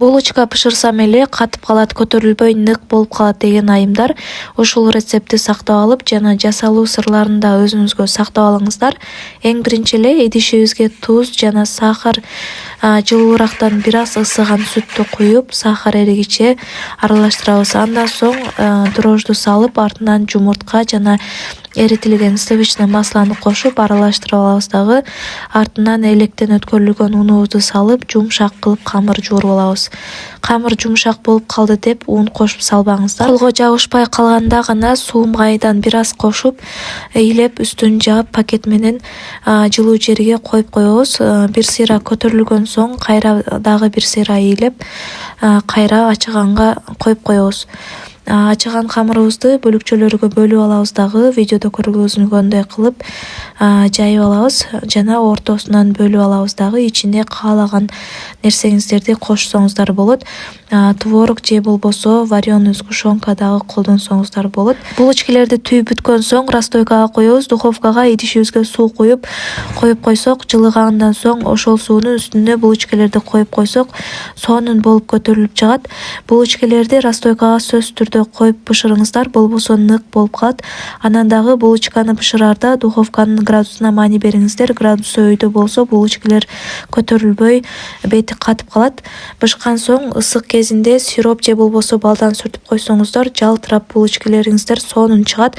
Булочка пышырсам эле катып калат, көтөрүлбөй нык болуп калат деген айымдар. Ушул рецептти сактап алып жана жасалуу сырларын да өзүңүзгө сактап алыңыздар. Эң биринчи эле идишибизге туз жана сахар, жылуурактан бир аз ысыган сүттү куюп, сахар эригиче аралаштырабыз. Андан соң дрожжду салып, артынан жумуртка жана эритилген сливочный маслону кошуп аралаштырып алабыз дагы. Артынан электен өткөрүлгөн унубузду салып, жумшак кылып камыр жууруп алабыз. Камыр жумшак болуп калды деп ун кошуп салбаңыздар. Колго жабышпай калганда гана суу майдан бир аз кошуп, ыйлеп үстүн жаап пакет менен жылуу жерге коюп коебуз. Бир сыйра көтөрүлгөн соң кайра дагы бир сыйра ыйлеп, кайра ачыганга коюп коебуз. Ачыган камырыбызды бөлүкчөлөргө бөлүп алабыз дагы, видеодо көргөзүлгөндөй кылып жайып алабыз жана ортосунан бөлүп алабыз дагы. Ичине каалаган нерсеңиздерди кошсоңуздар болот. Творог же болбосо варёный сгущенка дагы колдонсоңуздар болот. Булочкалерди түйүп бүткөн соң расстойкага коебуз. Духовкага идишибизге суу коюп койсок, жылыгандан соң ошол суунун үстүнө булочкалерди коюп койсок, сонун болуп көтөрүлүп чыгат. Булочкалерди расстойкага сөзсүз түрдө коюп бышырыңыздар, болбосо нык болуп калат. Анан дагы булочканы бышыраарда духовканын градусуна маани бериңиздер. Градусу өйдө болсо булочкалер көтөрүлбөй, бети катып калат. Бышкан соң ысык кезинде сироп же болбосо балдан сүртүп койсоңуздар, жалтырап булочкалериңиздер сонун чыгат.